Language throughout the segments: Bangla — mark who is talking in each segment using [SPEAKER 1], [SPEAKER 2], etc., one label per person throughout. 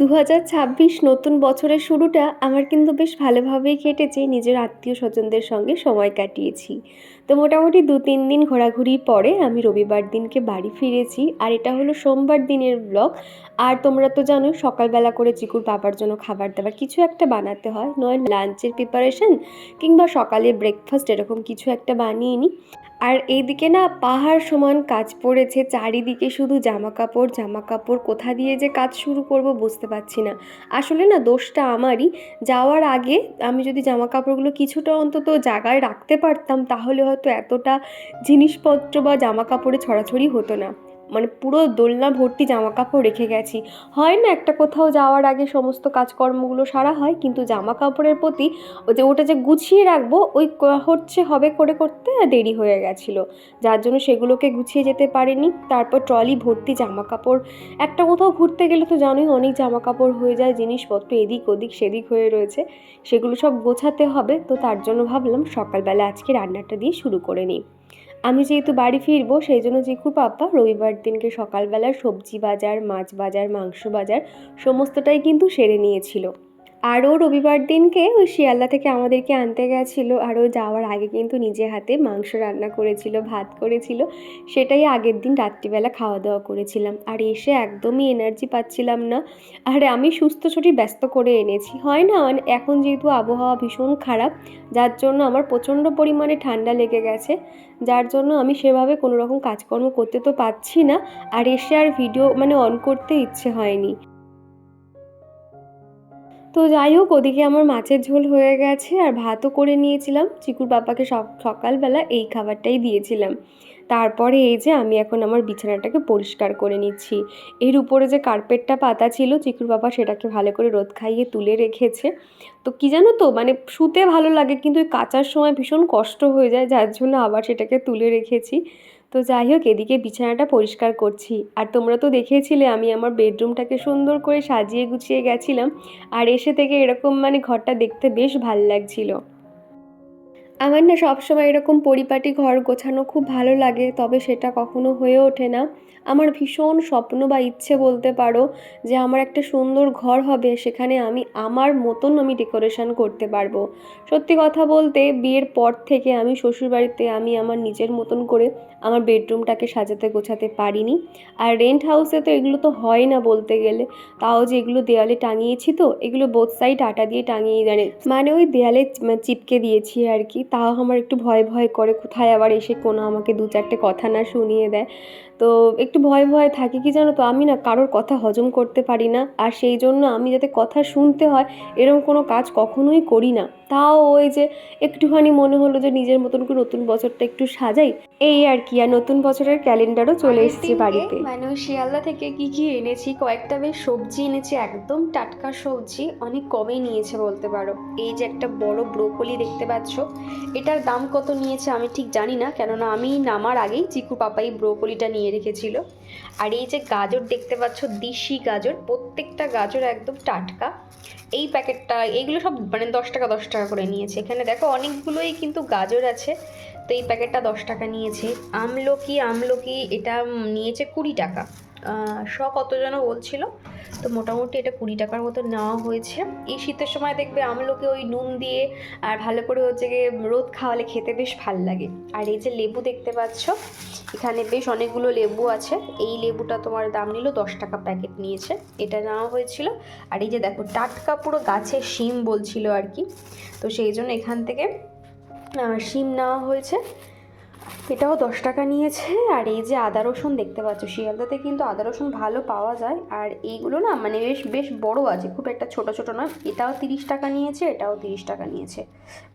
[SPEAKER 1] 2026 নতুন বছরের শুরুটা আমার কিন্তু বেশ ভালোভাবেই কেটেছে। নিজের আত্মীয়-স্বজনদের সঙ্গে সময় কাটিয়েছি। তো মোটামুটি ২-৩ দিন ঘোরাঘুরির পরে আমি রবিবার দিনকে বাড়ি ফিরেছি। আর এটা হলো সোমবার দিনের ব্লগ। আর তোমরা তো জানোই সকালবেলা করে চিকুর বাবার জন্য খাবার-দাবার কিছু একটা বানাতে হয়। নয় লাঞ্চের প্রিপারেশন কিংবা সকালে ব্রেকফাস্ট এরকম কিছু একটা বানিয়ে নিই। আর এইদিকে না পাহাড় সমান কাজ পড়েছে, চারিদিকে শুধু জামাকাপড় জামাকাপড়, কোথা দিয়ে যে কাজ শুরু করব বুঝতে পারছি না। আসলে না দোষটা আমারই। যাওয়ার আগে আমি যদি জামাকাপড়গুলো কিছুটা অন্তত জায়গায় রাখতে পারতাম তাহলে হয়তো এতটা জিনিসপত্র বা জামাকাপড়ে ছড়াছড়ি হতো না। মানে পুরো দোলনা ভর্তি জামাকাপড় রেখে গেছি। হয় না একটা কোথাও যাওয়ার আগে সমস্ত কাজকর্মগুলো সারা হয়, কিন্তু জামাকাপড়ের প্রতি ওটা যে গুছিয়ে রাখবো ওই হবে করে করতে দেরি হয়ে গেছিলো, যার জন্য সেগুলোকে গুছিয়ে যেতে পারিনি। তারপর ট্রলি ভর্তি জামা কাপড়, একটা কোথাও ঘুরতে গেলে তো জানোই অনেক জামা কাপড় হয়ে যায়, জিনিসপত্র এদিক ওদিক সেদিক হয়ে রয়েছে, সেগুলো সব গোছাতে হবে। তো তার জন্য ভাবলাম সকালবেলা আজকে রান্নাটা দিয়ে শুরু করে নিই। আমি যেহেতু বাড়ি ফিরবো সেই জন্য চিকু পাপা রবিবার দিনকে সকালবেলা সবজি বাজার, মাছ বাজার, মাংস বাজার সমস্তটাই কিন্তু সেরে নিয়েছিল। আরও রবিবার দিনকে ওই শিয়ালদা থেকে আমাদেরকে আনতে গেছিলো, আর ও যাওয়ার আগে কিন্তু নিজে হাতে মাংস রান্না করেছিল, ভাত করেছিল, সেটাই আগের দিন রাত্রিবেলা খাওয়া দাওয়া করেছিলাম। আর এসে একদমই এনার্জি পাচ্ছিলাম না। আর আমি সুস্থ শরীর ব্যস্ত করে এনেছি, হয় না মানে এখন যেহেতু আবহাওয়া ভীষণ খারাপ, যার জন্য আমার প্রচণ্ড পরিমাণে ঠান্ডা লেগে গেছে, যার জন্য আমি সেভাবে কোনো রকম কাজকর্ম করতে তো পারছি না। আর এসে আর ভিডিও মানে অন করতে ইচ্ছে হয়নি। তো যাই হোক, ওদিকে আমার মাছের ঝোল হয়ে গেছে আর ভাতও করে নিয়েছিলাম। চিকুর বাবাকে সকালবেলা এই খাবারটাই দিয়েছিলাম। তারপরে এই যে আমি এখন আমার বিছানাটাকে পরিষ্কার করে নিচ্ছি। এর উপরে যে কার্পেটটা পাতা ছিল চিকুর বাবা সেটাকে ভালো করে রোদ খাইয়ে তুলে রেখেছে। তো কি জানো তো মানে শুতে ভালো লাগে কিন্তু ওই কাচার সময় ভীষণ কষ্ট হয়ে যায়, যার জন্য আবার সেটাকে তুলে রেখেছি। তো যাই হোক, এদিকে বিছানাটা পরিষ্কার করছি। আর তোমরা তো দেখেছিলে আমি আমার বেডরুমটাকে সুন্দর করে সাজিয়ে গুছিয়ে গেছিলাম। আর এসে থেকে এরকম মানে ঘরটা দেখতে বেশ ভাল লাগছিল। আমার না সবসময় এরকম পরিপাটি ঘর গোছানো খুব ভালো লাগে, তবে সেটা কখনো হয়ে ওঠে না। আমার ভীষণ স্বপ্ন বা ইচ্ছে বলতে পারো যে আমার একটা সুন্দর ঘর হবে, সেখানে আমি আমার মতন আমি ডেকোরেশন করতে পারবো। সত্যি কথা বলতে বিয়ের পর থেকে আমি শ্বশুরবাড়িতে আমি আমার নিজের মতন করে আমার বেডরুমটাকে সাজাতে গোছাতে পারিনি। আর রেন্ট হাউসে তো এগুলো তো হয় না বলতে গেলে। তাও যে এগুলো দেওয়ালে টাঙিয়েছি, তো এগুলো বোথ সাইড আটা দিয়ে টাঙিয়ে মানে ওই দেয়ালে চিপকে দিয়েছি আর কি। তাও আমার একটু ভয় ভয় করে কোথায় আবার এসে কোনো আমাকে দু চারটে কথা না শুনিয়ে দেয়। তো একটু ভয় ভয় থাকি, কি জানো তো আমি না কারোর কথা হজম করতে পারি না, আর সেই জন্য আমি যাতে কথা শুনতে হয় এরকম কোনো কাজ কখনোই করি না। তাও ওই যে একটুখানি মনে হলো যে নিজের মতন করে নতুন বছরটা একটু সাজাই, এই আর কি। আর নতুন বছরের ক্যালেন্ডারও চলে এসেছে বাড়িতে। মানে ওই শিয়ালদা থেকে কি কি এনেছি, কয়েকটা বেশ সবজি এনেছি, একদম টাটকা সবজি, অনেক কমে নিয়েছে বলতে পারো। এই যে একটা বড় ব্রোকলি দেখতে পাচ্ছ, এটার দাম কত নিয়েছে আমি ঠিক জানি না, কেননা আমি নামার আগেই চিকু পাপাই ব্রোকলিটা নিয়ে রেখেছিল। আর এই যে গাজর দেখতে পাচ্ছ, দেশি গাজর, প্রত্যেকটা গাজর একদম টাটকা। এই প্যাকেটটা এইগুলো সব মানে 10 টাকা 10 টাকা করে নিয়েছে। এখানে দেখো অনেকগুলোই কিন্তু গাজর আছে। তো এই প্যাকেটটা 10 টাকা নিয়েছে। আমলকি এটা নিয়েছে 20 টাকা। কত যেন বলছিল, তো মোটামুটি এটা 20 টাকার মতো নেওয়া হয়েছে। এই শীতের সময় দেখবে আমলকি ওই নুন দিয়ে আর ভালো করে হচ্ছে গিয়ে রোদ খাওয়ালে খেতে বেশ ভাল লাগে। আর এই যে লেবু দেখতে পাচ্ছ, এখানে বেশ অনেকগুলো লেবু আছে। এই লেবুটা তোমার দাম নিল 10 টাকা প্যাকেট নিয়েছে, এটা নেওয়া হয়েছিল। আর এই যে দেখো টাটকা পুরো গাছের শিম বলছিল আর কি, তো সেই জন্য এখান থেকে শিম নেওয়া হয়েছে, এটাও 10 টাকা নিয়েছে। আর এই যে আদা রসুন দেখতে পাচ্ছ, শিয়ালদাতে কিন্তু আদা রসুন ভালো পাওয়া যায়। আর এইগুলো না মানে বেশ বেশ বড়ো আছে, খুব একটা ছোট ছোট নয়। এটাও 30 টাকা নিয়েছে, এটাও 30 টাকা নিয়েছে।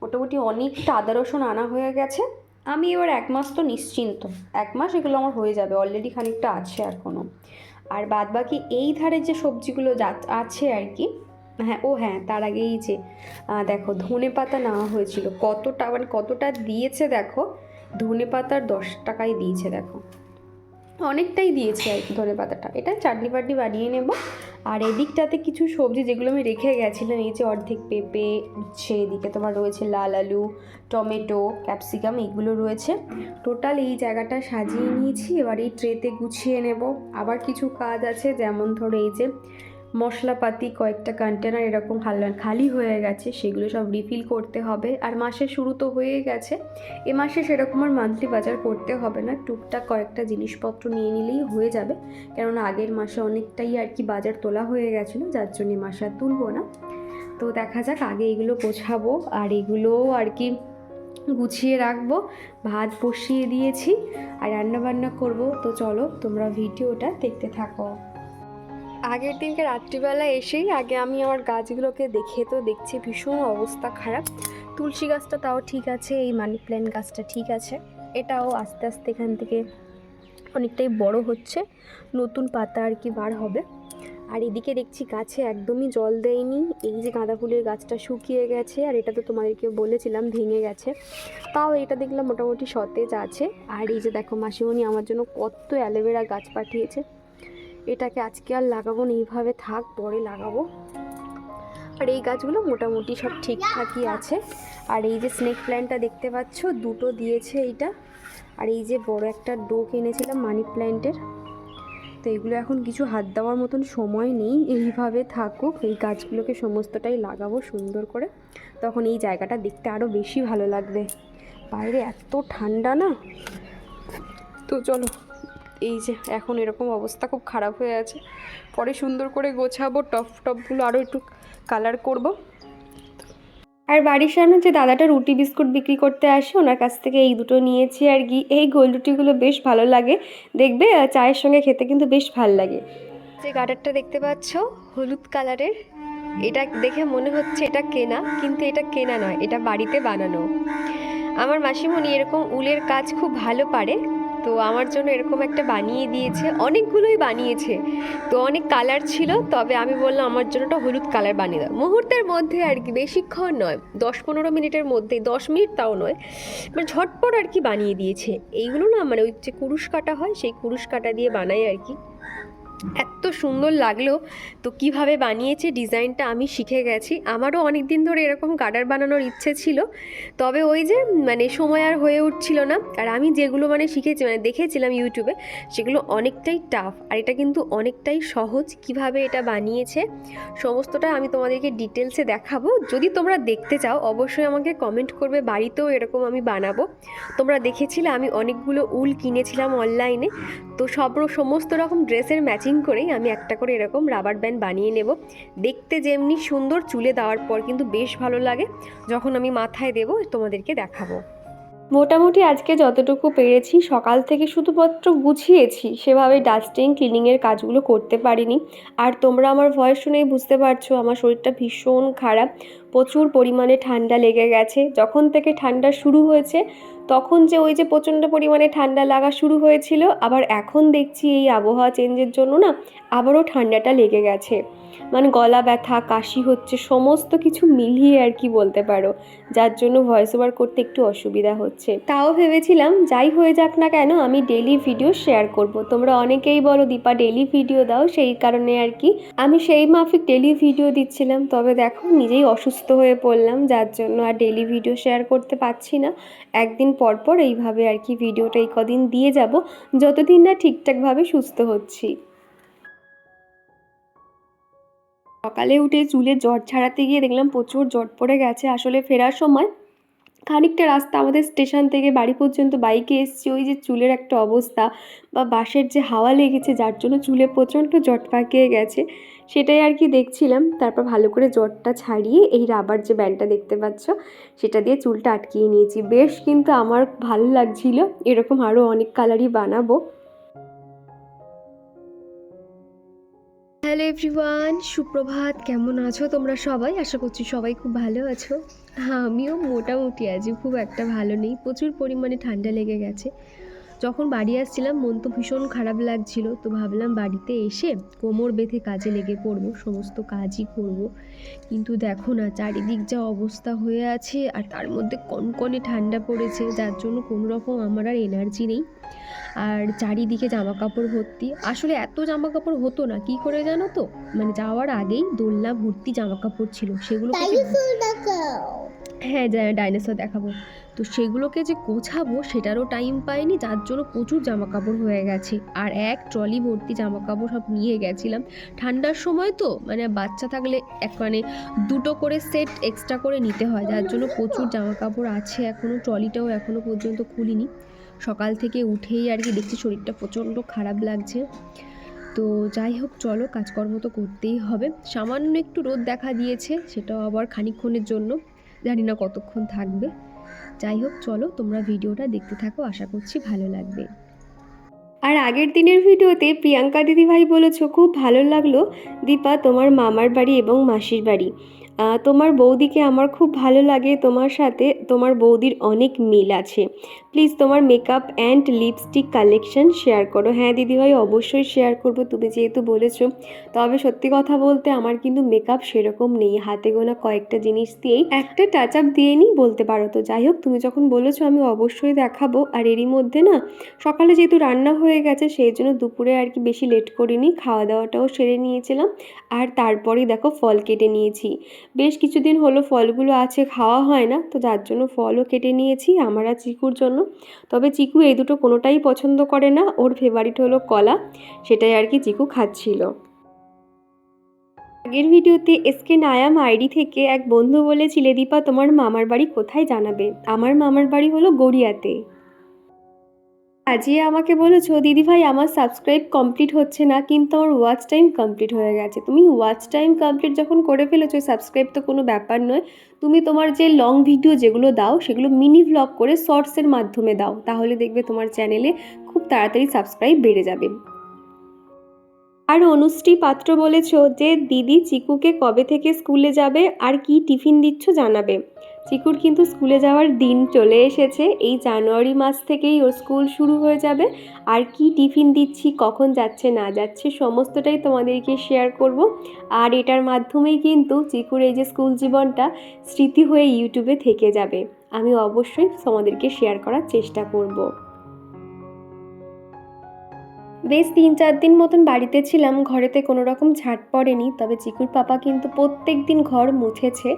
[SPEAKER 1] মোটামুটি অনেকটা আদা রসুন আনা হয়ে গেছে। আমি এবার 1 মাস তো নিশ্চিন্ত, 1 মাস এগুলো আমার হয়ে যাবে, অলরেডি খানিকটা আছে এখনও। আর বাদ বাকি এই ধারে যে সবজিগুলো আছে আর কি, হ্যাঁ তার আগে এই যে দেখো ধনে পাতা নেওয়া হয়েছিল, কতটা মানে কতটা দিয়েছে দেখো। ধনে পাতার 10 টাকাই দিয়েছে দেখো, অনেকটাই দিয়েছে আর কি ধনে পাতাটা। এটা চাটনি পাটনি বানিয়ে নেব। আর এদিকটাতে কিছু সবজি যেগুলো আমি রেখে গেছিলাম, এই যে অর্ধেক পেঁপে উচ্ছে, এদিকে তোমার রয়েছে লাল আলু, টমেটো, ক্যাপসিকাম, এইগুলো রয়েছে। টোটাল এই জায়গাটা সাজিয়ে নিয়েছি, এবার এই ট্রেতে গুছিয়ে নেব। আবার কিছু কাজ আছে, যেমন ধরো এই যে মশলাপাতি কয়েকটা কন্টেনার এরকম খালি হয়ে গেছে, সেগুলো সব রিফিল করতে হবে। আর মাসের শুরু তো হয়ে গেছে, এ মাসে সেরকম আর মান্থলি বাজার করতে হবে না, টুকটাক কয়েকটা জিনিসপত্র নিয়ে নিলেই হয়ে যাবে। কেননা আগের মাসে অনেকটাই আর কি বাজার তোলা হয়ে গেছিলো, যার জন্য মাসে আর তুলবো না। তো দেখা যাক, আগে এগুলো গোছাবো আর এগুলো আর কি গুছিয়ে রাখবো। ভাত বসিয়ে দিয়েছি আর রান্নাবান্না করব। তো চলো তোমরা ভিডিওটা দেখতে থাকো। আগের দিনকে রাত্রিবেলা এসেই আগে আমি আমার গাছগুলোকে দেখছি ভীষণ অবস্থা খারাপ। তুলসী গাছটা তাও ঠিক আছে, এই মানি প্ল্যান্ট গাছটা ঠিক আছে, এটাও আস্তে আস্তে এখান থেকে অনেকটাই বড় হচ্ছে, নতুন পাতা আর কি বার হবে। আর এদিকে দেখছি গাছে একদমই জল দেয়নি, এই যে গাঁদা ফুলের গাছটা শুকিয়ে গেছে, আর এটা তো তোমাদেরকে বলেছিলাম ভেঙে গেছে, তাও এটা দেখলাম মোটামুটি সতেজ আছে। আর এই যে দেখো মাসিমণি আমার জন্য কত অ্যালোভেরা গাছ পাঠিয়েছে, এটাকে আজকে আর লাগাবো না, এইভাবে থাক, পরে লাগাবো। আর এই গাছগুলো মোটামুটি সব ঠিকঠাকই আছে। আর এই যে স্নেক প্ল্যান্টটা দেখতে পাচ্ছ, দুটো দিয়েছে এইটা। আর এই যে বড় একটা ডোক এনেছিলাম মানি প্ল্যান্টের, তো এগুলো এখন কিছু হাত দেওয়ার মতন সময় নেই, এইভাবে থাকুক। এই গাছগুলোকে সমস্তটাই লাগাবো সুন্দর করে, তখন এই জায়গাটা দেখতে আরও বেশি ভালো লাগবে। বাইরে এত ঠান্ডা না, তো চলো। এই যে এখন এরকম অবস্থা খুব খারাপ হয়ে আছে, পরে সুন্দর করে গোছাবো, টপগুলো আরও একটু কালার করব। আর বাড়ির সামনে যে দাদাটা রুটি বিস্কুট বিক্রি করতে আসে, ওনার কাছ থেকে এই দুটো নিয়েছি আর কি। এই গোল রুটিগুলো বেশ ভালো লাগে দেখবে, চায়ের সঙ্গে খেতে কিন্তু বেশ ভালো লাগে। যে গার্ডারটা দেখতে পাচ্ছ হলুদ কালারের, এটা দেখে মনে হচ্ছে এটা কেনা, কিন্তু এটা কেনা নয়, এটা বাড়িতে বানানো। আমার মাসিমণি এরকম উলের কাজ খুব ভালো পারে, তো আমার জন্য এরকম একটা বানিয়ে দিয়েছে, অনেকগুলোই বানিয়েছে, তো অনেক কালার ছিল, তবে আমি বললাম আমার জন্য একটা হলুদ কালার বানিয়ে দাও। মুহূর্তের মধ্যে আর কি, বেশিক্ষণ নয়, 10-15 মিনিটের মধ্যেই, 10 মিনিট তাও নয়, মানে ঝটপট আর কি বানিয়ে দিয়েছে। এইগুলো না মানে ওই যে কুরুশ কাটা হয়, সেই কুরুশ কাটা দিয়ে বানাই আর কি। এত সুন্দর লাগলো, তো কিভাবে বানিয়েছে ডিজাইনটা আমি শিখে গেছি। আমারও অনেক দিন ধরে এরকম গার্ডার বানানোর ইচ্ছে ছিল, তবে ওই যে মানে সময় আর হয়ে উঠছিল না। আর আমি যেগুলো মানে শিখেছি, মানে দেখেছিলাম ইউটিউবে, সেগুলো অনেকটাই টাফ, আর এটা কিন্তু অনেকটাই সহজ। কিভাবে এটা বানিয়েছে সমস্তটা আমি তোমাদেরকে ডিটেলসে দেখাবো। যদি তোমরা দেখতে চাও অবশ্যই আমাকে কমেন্ট করবে, বাড়িতেও এরকম আমি বানাবো। তোমরা দেখেছিলে আমি অনেকগুলো উল কিনেছিলাম অনলাইনে, তো সমস্ত রকম ড্রেসের ম্যাচিং করেই আমি একটা করে এরকম রাবার ব্যান্ড বানিয়ে নেব। দেখতে যেমনি সুন্দর, চুলে দেওয়ার পর কিন্তু বেশ ভালো লাগে, যখন আমি মাথায় দেব তোমাদেরকে দেখাবো। মোটামুটি আজকে যতটুকু পেরেছি, সকাল থেকে শুধুমাত্র গুছিয়েছি, সেভাবে ডাস্টিং ক্লিনিংয়ের কাজগুলো করতে পারিনি। আর তোমরা আমার ভয়েস শুনেই বুঝতে পারছো আমার শরীরটা ভীষণ খারাপ, প্রচুর পরিমাণে ঠান্ডা লেগে গেছে। যখন থেকে ঠান্ডা শুরু হয়েছে, তখন যে ওই যে প্রচণ্ড পরিমাণে ঠান্ডা লাগা শুরু হয়েছিল, আবার এখন দেখছি এই আবহাওয়া চেঞ্জের জন্য না আবারও ঠান্ডাটা লেগে গেছে, মানে গলা ব্যথা, কাশি হচ্ছে, সমস্ত কিছু মিলিয়ে আর কি বলতে পারো, যার জন্য ভয়েস ওভার করতে একটু অসুবিধা হচ্ছে। তাও ভেবেছিলাম যাই হয়ে যাক না কেন আমি ডেইলি ভিডিও শেয়ার করব। তোমরা অনেকেই বলো দীপা ডেইলি ভিডিও দাও, সেই কারণে আর কি আমি সেই মাফিক ডেইলি ভিডিও দিচ্ছিলাম। তবে দেখো নিজেই অসুস্থ হয়ে পড়লাম, যার জন্য আর ডেইলি ভিডিও শেয়ার করতে পারছি না। একদিন পর পর এইভাবে আর কি ভিডিওটা এই কদিন দিয়ে যাব, যতদিন না ঠিকঠাকভাবে সুস্থ হচ্ছি। সকালে উঠে চুলে জট ছাড়াতে গিয়ে দেখলাম প্রচুর জট পড়ে গেছে। আসলে ফেরার সময় খানিকটা রাস্তা আমাদের স্টেশন থেকে বাড়ি পর্যন্ত বাইকে এসেছি, ওই যে চুলের একটা অবস্থা বা বাসের যে হাওয়া লেগেছে, যার জন্য চুলে প্রচণ্ড জট পাকিয়ে গেছে, সেটাই আর কি দেখছিলাম। তারপর ভালো করে জটটা ছাড়িয়ে এই রাবার যে ব্যান্ডটা দেখতে পাচ্ছ, সেটা দিয়ে চুলটা আটকিয়ে নিয়েছি। বেশ কিন্তু আমার ভালো লাগছিল, এরকম আরও অনেক কালারই বানাবো। হ্যালো এভরিওয়ান, সুপ্রভাত। কেমন আছো তোমরা সবাই? আশা করছি সবাই খুব ভালো আছো। হ্যাঁ, আমিও মোটামুটি আছি, খুব একটা ভালো নেই, প্রচুর পরিমাণে ঠান্ডা লেগে গেছে। যখন বাড়ি আসছিলাম মন তো ভীষণ খারাপ লাগছিল, তো ভাবলাম বাড়িতে এসে কোমর বেঁধে কাজে লেগে পড়বো, সমস্ত কাজই করব। কিন্তু দেখো না চারিদিক যা অবস্থা হয়ে আছে, আর তার মধ্যে কনকনে ঠান্ডা পড়েছে, যার জন্য কোনো রকম আমার আর এনার্জি নেই। আর চারিদিকে জামা কাপড় ভর্তি। আসলে এত জামা কাপড় হতো না, কি করে জানো তো, মানে যাওয়ার আগেই দোলনা ভর্তি জামা কাপড় ছিল, সেগুলো
[SPEAKER 2] হ্যাঁ, ডাইনোসর দেখাবো। তো সেগুলোকে যে গোছাবো সেটারও টাইম পাইনি, যার জন্য প্রচুর জামাকাপড় হয়ে গেছে। আর এক ট্রলি ভর্তি জামাকাপড় সব নিয়ে গেছিলাম। ঠান্ডার সময় তো মানে বাচ্চা থাকলে মানে 2টো করে সেট এক্সট্রা করে নিতে হয়, যার জন্য প্রচুর জামাকাপড় আছে এখনও। ট্রলিটাও এখনও পর্যন্ত খুলিনি। সকাল থেকে উঠেই আর কি দেখছি শরীরটা প্রচণ্ড খারাপ লাগছে। তো যাই হোক, চলো, কাজকর্ম তো করতেই হবে। সামান্য একটু রোদ দেখা দিয়েছে, সেটাও আবার খানিকক্ষণের জন্য, জানি না কতক্ষণ থাকবে। যাই হোক, চলো তোমরা ভিডিওটা দেখতে থাকো, আশা করছি ভালো লাগবে।
[SPEAKER 1] আর আগের দিনের ভিডিওতে প্রিয়াঙ্কা দিদিভাই বলেছো খুব ভালো লাগলো দীপা তোমার মামার বাড়ি এবং মাসির বাড়ি। তোমার বৌদিকে আমার খুব ভালো লাগে, তোমার সাথে তোমার বৌদির অনেক মিল আছে। প্লিজ তোমার makeup and lipstick collection share করো। হ্যাঁ দিদিভাই, অবশ্যই শেয়ার করব, তুমি যেহেতু বলেছো। তবে সত্যি কথা বলতে আমার কিন্তু মেকআপ সেরকম নেই, হাতে গোনা কয়েকটা জিনিস দিয়েই একটা টাচ আপ দিয়ে নিই বলতে পারো। তো যাই হোক, তুমি যখন বলেছো আমি অবশ্যই দেখাবো। আর এরই মধ্যে না সকালে যেহেতু রান্না হয়ে গেছে সেই জন্য দুপুরে আর কি বেশি লেট করিনি, খাওয়া দাওয়াটাও সেরে নিয়েছিলাম। আর তারপরেই দেখো ফল কেটে নিয়েছি। বেশ কিছুদিন হলো ফলগুলো আছে, খাওয়া হয় না, তো যার জন্য ফলও কেটে নিয়েছি আমার আর চিকুর জন্য। তবে চিকু এই দুটো কোনোটাই পছন্দ করে না, ওর ফেভারিট হলো কলা, সেটাই আর কি চিকু খাচ্ছিল। আগের ভিডিওতে এসকে নায়াম আইডি থেকে এক বন্ধু বলেছিলে দীপা তোমার মামার বাড়ি কোথায় জানাবে। আমার মামার বাড়ি হলো গড়িয়াতে। আজিয়ে আমাকে বলেছো দিদিভাই আমার সাবস্ক্রাইব কমপ্লিট হচ্ছে না, কিন্তু আমার ওয়াচ টাইম কমপ্লিট হয়ে গেছে। তুমি ওয়াচ টাইম কমপ্লিট যখন করে ফেলেছো, সাবস্ক্রাইব তো কোনো ব্যাপার নয়। তুমি তোমার যে লং ভিডিও যেগুলো দাও সেগুলো মিনি ভ্লগ করে শর্টসের মাধ্যমে দাও, তাহলে দেখবে তোমার চ্যানেলে খুব তাড়াতাড়ি সাবস্ক্রাইব বেড়ে যাবে। আর অনুশ্রী পাত্র বলেছো যে দিদি চিকুকে কবে থেকে স্কুলে যাবে আর কি টিফিন দিচ্ছ জানাবে। চিকুর কিন্তু স্কুলে যাওয়ার দিন চলে এসেছে, এই জানুয়ারি মাস থেকেই ওর স্কুল শুরু হয়ে যাবে। আর কি টিফিন দিচ্ছি, কখন যাচ্ছে না যাচ্ছে সমস্তটাই তোমাদেরকে শেয়ার করব। আর এটার মাধ্যমেই কিন্তু চিকুর এই যে স্কুল জীবনটা স্মৃতি হয়ে ইউটিউবে থেকে যাবে। আমি অবশ্যই তোমাদেরকে শেয়ার করার চেষ্টা করব। বেশ 3-4 দিন মতন বাড়িতে ছিলাম, ঘরেতে কোনো রকম ঝাঁট পড়েনি। তবে চিকুর পাপা কিন্তু প্রত্যেক দিন ঘর মুছেছে।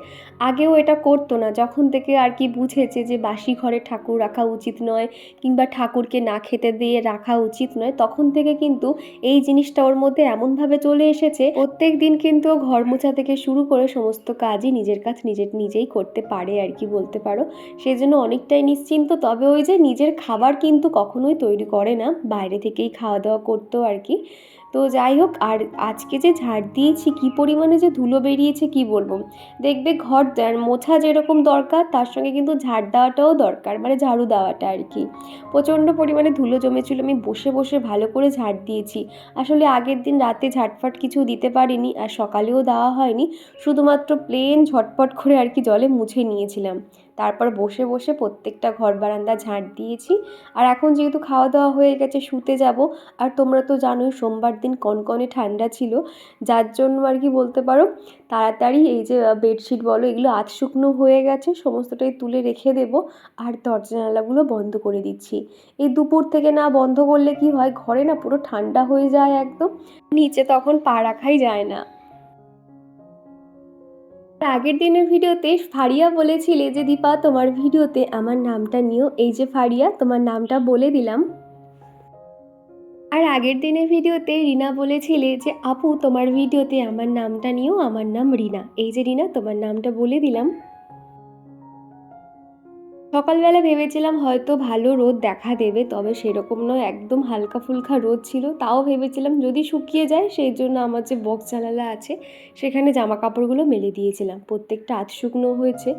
[SPEAKER 1] আগেও এটা করতো না, যখন থেকে আর কি বুঝেছে যে বাসি ঘরে ঠাকুর রাখা উচিত নয়, কিংবা ঠাকুরকে না খেতে দিয়ে রাখা উচিত নয়, তখন থেকে কিন্তু এই জিনিসটা ওর মধ্যে এমনভাবে চলে এসেছে প্রত্যেক দিন কিন্তু ও ঘর মোছা থেকে শুরু করে সমস্ত কাজই নিজের কাজ নিজেই করতে পারে আর কি বলতে পারো। সেই জন্য অনেকটাই নিশ্চিন্ত। তবে ওই যে নিজের খাবার কিন্তু কখনোই তৈরি করে না, বাইরে থেকেই খাওয়া দাওয়া করতো আর কি। তো যাই হোক, আর আজকে যে ঝাড় দিয়েছি কী পরিমাণে যে ধুলো বেরিয়েছে কি বলবো। দেখবে ঘর মোছা যেরকম দরকার তার সঙ্গে কিন্তু ঝাড় দেওয়াটাও দরকার, মানে ঝাড়ু দেওয়াটা আর কি। প্রচণ্ড পরিমাণে ধুলো জমেছিল, আমি বসে বসে ভালো করে ঝাড় দিয়েছি। আসলে আগের দিন রাতে ঝাটফাট কিছু দিতে পারিনি, আর সকালেও দেওয়া হয়নি, শুধুমাত্র প্লেন ঝটপট করে আর কি জলে মুছে নিয়েছিলাম। তারপর বসে বসে প্রত্যেকটা ঘর বারান্দা ঝাঁট দিয়েছি। আর এখন যেহেতু খাওয়া দাওয়া হয়ে গেছে শুতে যাব। আর তোমরা তো জানোই সোমবার দিন কনকনে ঠান্ডা ছিল, যার জন্য আর কি বলতে পারো তাড়াতাড়ি এই যে বেডশিট বলো এগুলো আধ শুকনো হয়ে গেছে, সমস্তটাই তুলে রেখে দেব। আর দরজা জানালাগুলো বন্ধ করে দিচ্ছি। এই দুপুর থেকে না বন্ধ করলে কি হয়, ঘরে না পুরো ঠান্ডা হয়ে যায় একদম, নিচে তখন পা রাখাই যায় না। আগের দিনের ভিডিওতে ফারিয়া বলেছিলে যে দীপা তোমার ভিডিওতে আমার নামটা নিও, এই যে ফারিয়া তোমার নামটা বলে দিলাম। আর আগের দিনের ভিডিওতে রিনা বলেছিলে যে আপু তোমার ভিডিওতে আমার নামটা নিও, আমার নাম রিনা, এই যে রিনা তোমার নামটা বলে দিলাম। সকালবেলা ভেবেছিলাম হয়তো ভালো রোদ দেখা দেবে, তবে সেরকম নয়, একদম হালকা ফুলকা রোদ ছিল। তাও ভেবেছিলাম যদি শুকিয়ে যায়, সেই জন্য আমার যে বক্স জানালা আছে সেখানে জামা কাপড়গুলো মেলে দিয়েছিলাম, প্রত্যেকটা আধ শুকনো হয়েছে।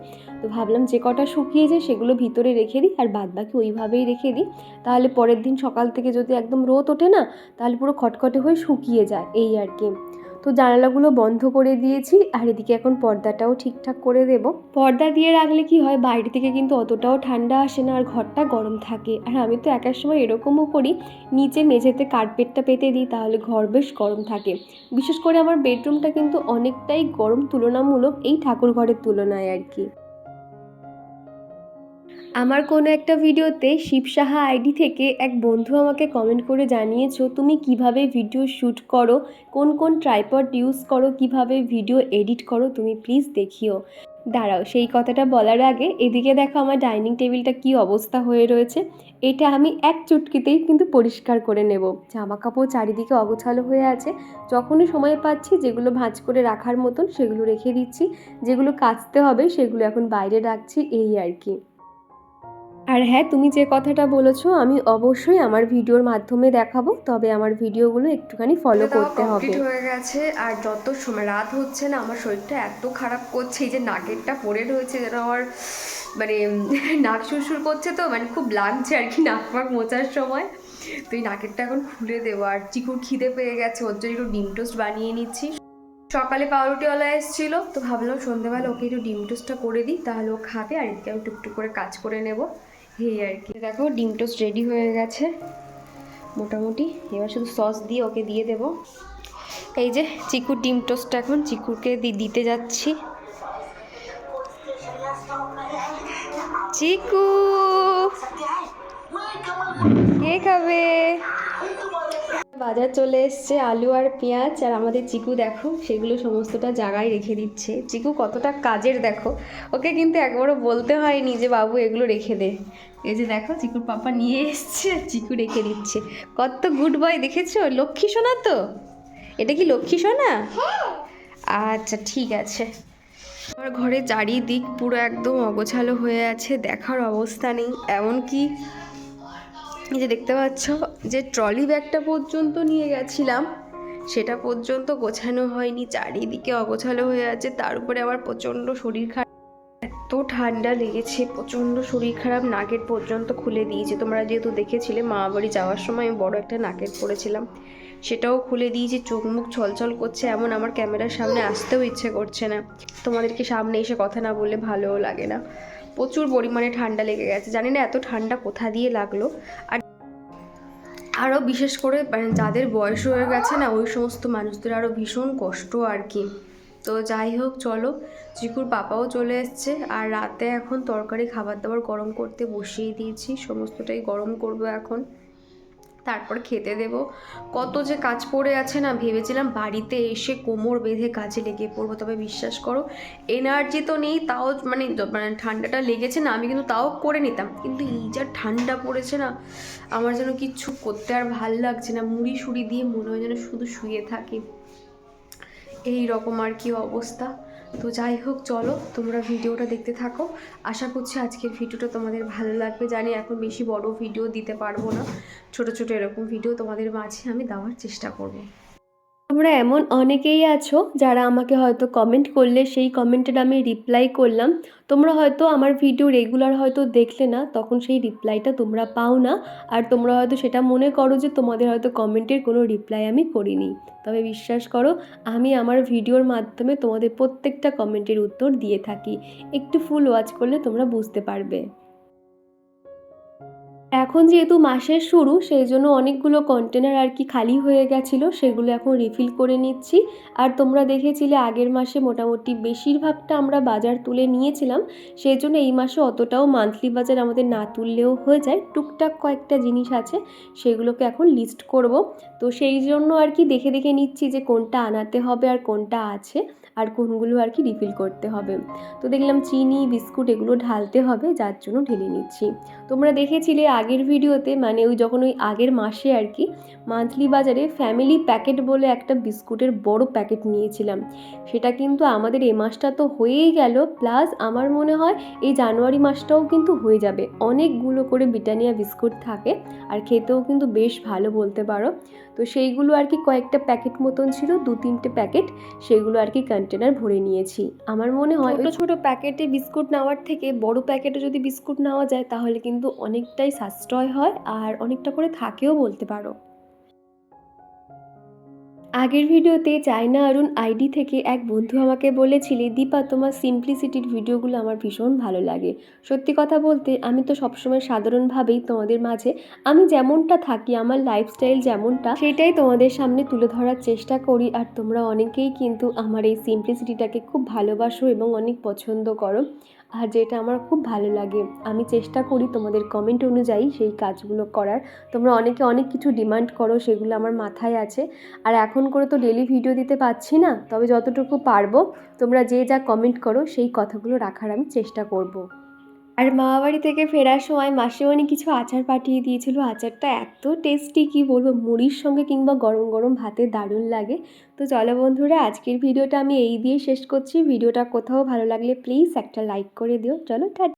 [SPEAKER 1] তো ভাবলাম যে কটা শুকিয়ে যায় সেগুলো ভিতরে রেখে দিই, আর বাদবাকি ওইভাবেই রেখে দিই, তাহলে পরের দিন সকাল থেকে যদি একদম রোদ ওঠে না তাহলে পুরো খটখটে হয়ে শুকিয়ে যায়, এই আর কি। তো জানালাগুলো বন্ধ করে দিয়েছি, আর এদিকে এখন পর্দাটাও ঠিকঠাক করে দেব। পর্দা দিয়ে রাখলে কি হয়, বাইরে থেকে কিন্তু অতটাও ঠান্ডা আসে না, আর ঘরটা গরম থাকে। আর আমি তো একার সময় এরকমও করি, নিচে মেঝেতে কার্পেটটা পেতে দিই, তাহলে ঘর বেশ গরম থাকে। বিশেষ করে আমার বেডরুমটা কিন্তু অনেকটাই গরম তুলনামূলক এই ঠাকুর ঘরের তুলনায় আর কি। আমার কোনো একটা ভিডিওতে শিবসাহা আইডি থেকে এক বন্ধু আমাকে কমেন্ট করে জানিয়েছো তুমি কিভাবে ভিডিও শ্যুট করো, কোন কোন ট্রাইপড ইউজ করো, কিভাবে ভিডিও এডিট করো, তুমি প্লিজ দেখিও। দাঁড়াও, সেই কথাটা বলার আগে এদিকে দেখো আমার ডাইনিং টেবিলটা কি অবস্থা হয়ে রয়েছে। এটা আমি এক চুটকিতেই কিন্তু পরিষ্কার করে নেব। জামা কাপড় চারিদিকে অগোছালো হয়ে আছে, যখনই সময় পাচ্ছি যেগুলো ভাঁজ করে রাখার মতন সেগুলো রেখে দিচ্ছি, যেগুলো কাচতে হবে সেগুলো এখন বাইরে রাখছি, এই আর কি। আর হ্যাঁ, তুমি যে কথাটা বলেছো আমি অবশ্যই আমার ভিডিওর মাধ্যমে দেখাবো, তবে আমার ভিডিওগুলো একটুখানি ফলো করতে হবে। কমপ্লিট হয়ে গেছে, আর যত সময় রাত হচ্ছে না আমার শরীরটা এত খারাপ করছে, এই যে নাকেরটা পড়ে রয়েছে যেন আমার মানে নাক সুরসুর করছে, তো মানে খুব লাগছে আর কি নাক ফাক মোচার সময়। তো এই নাকেরটা এখন খুলে দেবো। আর চিকুর খিদে পেয়ে গেছে, ওর জন্য একটু ডিম টোস্ট বানিয়ে নিচ্ছি। সকালে পাউরুটিওয়ালা এসেছিল, তো ভাবলাম সন্ধ্যেবেলা ওকে একটু ডিম টোস্টটা করে দিই, তাহলে ও খাবে আর এদিকে আমি টুকটুক করে কাজ করে নেব, এই আর কি। দেখো ডিম টোস্ট রেডি হয়ে গেছে মোটামুটি, এবার শুধু সস দিয়ে ওকে দিয়ে দেব। এই যে চিকুর ডিম টোস্টটা এখন চিকুরকে দিতে যাচ্ছি। চিকু কে খাবে? বাজার চলে এসছে, আলু আর পেঁয়াজ, আর আমাদের চিকু দেখো সেগুলো সমস্তটা জায়গায় রেখে দিচ্ছে। চিকু কতটা কাজের দেখো, ওকে কিন্তু একবারও বলতে হয়নি যে বাবু এগুলো রেখে দে। এই যে দেখো চিকুর পাপা নিয়ে এসছে, চিকু রেখে দিচ্ছে। কত গুড বয় দেখেছো, লক্ষ্মী সোনা তো। এটা কি লক্ষ্মী সোনা? আচ্ছা ঠিক আছে। আমার ঘরে চারিদিক পুরো একদম অগোছালো হয়ে আছে, দেখার অবস্থা নেই। এমনকি এই যে দেখতে পাচ্ছ যে ট্রলি ব্যাগটা পর্যন্ত নিয়ে গেছিলাম সেটা পর্যন্ত গোছানো হয়নি, চারিদিকে অগোছালো হয়ে আছে। তার উপরে আবার প্রচণ্ড শরীর খারাপ, এত ঠান্ডা লেগেছে, প্রচণ্ড শরীর খারাপ, নাকের পর্যন্ত খুলে দিয়েছে। তোমরা যেহেতু দেখেছিলে মামা বাড়ি যাওয়ার সময় আমি বড় একটা নাকের পরেছিলাম, সেটাও খুলে দিয়েছি। চোখ মুখ ছলছল করছে, এমন আমার ক্যামেরার সামনে আসতেও ইচ্ছে করছে না। তোমাদেরকে সামনে এসে কথা না বললে ভালোও লাগে না। প্রচুর পরিমাণে ঠান্ডা লেগে গেছে, জানি না এত ঠান্ডা কোথা দিয়ে লাগলো। আর আরও বিশেষ করে মানে যাদের বয়স হয়ে গেছে না, ওই সমস্ত মানুষদের আরও ভীষণ কষ্ট আর কি। তো যাই হোক চলো, চিকুর পাপাও চলে এসছে, আর রাতে এখন তরকারি খাবার দাবার গরম করতে বসিয়ে দিয়েছি, সমস্তটাই গরম করব এখন, তারপর খেতে দেব। কত যে কাজ পড়ে আছে না, ভেবেছিলাম বাড়িতে এসে কোমর বেঁধে কাজে লেগে পড়বো, তবে বিশ্বাস করো এনার্জি তো নেই, তাও মানে ঠান্ডাটা লেগেছে না, আমি কিন্তু তাও করে নিতাম, কিন্তু এই যা ঠান্ডা পড়েছে না আমার যেন কিচ্ছু করতে আর ভাল লাগছে না, মুড়ি সুড়ি দিয়ে মনে হয় যেন শুধু শুয়ে থাকি, এই রকম আর কি অবস্থা। তো যাই হোক চলো তোমরা ভিডিওটা দেখতে থাকো, আশা করছি আজকের ভিডিওটা তোমাদের ভালো লাগবে। জানি এখন বেশি বড় ভিডিও দিতে পারবো না, ছোট ছোট এরকম ভিডিও তোমাদের মাঝে আমি দেওয়ার চেষ্টা করব। তোমরা এমন অনেকেই আছো যারা আমাকে হয়তো কমেন্ট করলে সেই কমেন্টের আমি রিপ্লাই করলাম, তোমরা হয়তো আমার ভিডিও রেগুলার হয়তো দেখলে না, তখন সেই রিপ্লাইটা তোমরা পাও না, আর তোমরা হয়তো সেটা মনে করো যে তোমাদের হয়তো কমেন্টের কোনো রিপ্লাই আমি করিনি। তবে বিশ্বাস করো আমি আমার ভিডিওর মাধ্যমে তোমাদের প্রত্যেকটা কমেন্টের উত্তর দিয়ে থাকি, একটু ফুল ওয়াচ করলে তোমরা বুঝতে পারবে। এখন যেহেতু মাসের শুরু সেই জন্য অনেকগুলো কন্টেনার আর কি খালি হয়ে গেছিলো, সেগুলো এখন রিফিল করে নিচ্ছি। আর তোমরা দেখেছিলে আগের মাসে মোটামুটি বেশিরভাগটা আমরা বাজার তুলে নিয়েছিলাম, সেই জন্য এই মাসে অতটাও মান্থলি বাজার আমাদের না তুললেও হয়ে যায়, টুকটাক কয়েকটা জিনিস আছে সেগুলোকে এখন লিস্ট করব। তো সেই জন্য আর কি দেখে দেখে নিচ্ছি যে কোনটা আনাতে হবে আর কোনটা আছে আর কোনগুলো আর কি রিফিল করতে হবে। তো দেখলাম চিনি বিস্কুট এগুলো ঢালতে হবে, যার জন্য ঢেলে নিচ্ছি। তোমরা দেখেছিলে আগের ভিডিওতে, মানে ওই যখন ওই আগের মাসে আর কি মান্থলি বাজারে ফ্যামিলি প্যাকেট বলে একটা বিস্কুটের বড় প্যাকেট নিয়েছিলাম, সেটা কিন্তু আমাদের এ মাসটা তো হয়েই গেল, প্লাস আমার মনে হয় এই জানুয়ারি মাসটাও কিন্তু হয়ে যাবে। অনেকগুলো করে ব্রিটানিয়া বিস্কুট থাকে আর খেতেও কিন্তু বেশ ভালো বলতে পারো। তো সেইগুলো আর কি কয়েকটা প্যাকেট মতন ছিল, 2-3টে প্যাকেট, সেগুলো আর কি কন্টেনার ভরে নিয়েছি। আমার মনে হয় ছোটো ছোটো প্যাকেটে বিস্কুট নেওয়ার থেকে বড় প্যাকেটে যদি বিস্কুট নেওয়া যায় তাহলে কিন্তু অনেকটাই সাশ্রয় হয় আর অনেকটা করে থাকেও বলতে পারো। আগের ভিডিওতে চায়না অরুণ আইডি থেকে এক বন্ধু আমাকে বলেছিলে দীপা তোমার সিম্পলিসিটির ভিডিওগুলো আমার ভীষণ ভালো লাগে। সত্যি কথা বলতে আমি তো সবসময় সাধারণভাবেই তোমাদের মাঝে আমি যেমনটা থাকি, আমার লাইফস্টাইল যেমনটা সেটাই তোমাদের সামনে তুলে ধরার চেষ্টা করি, আর তোমরা অনেকেই কিন্তু আমার এই সিম্পলিসিটিটাকে খুব ভালোবাসো এবং অনেক পছন্দ করো, আর যেটা আমার খুব ভালো লাগে। আমি চেষ্টা করি তোমাদের কমেন্ট অনুযায়ী সেই কাজগুলো করার। তোমরা অনেকে অনেক কিছু ডিমান্ড করো, সেগুলো আমার মাথায় আছে। আর এখন করে তো ডেলি ভিডিও দিতে পারছি না, তবে যতটুকু পারবো তোমরা যে যা কমেন্ট করো সেই কথাগুলো রাখার আমি চেষ্টা করব। আর মামাবাড়ি থেকে ফেরার সময় মাসিমণি কিছু আচার পাঠিয়ে দিয়েছিল। আচারটা এত টেস্টি কি বলবো, মুড়ির সঙ্গে কিংবা গরম গরম ভাতে দারুণ লাগে। তো চলো বন্ধুরা, আজকের ভিডিওটা আমি এই দিয়ে শেষ করছি। ভিডিওটা কোথাও ভালো লাগলে প্লিজ একটা লাইক করে দিও। চলো টাটা।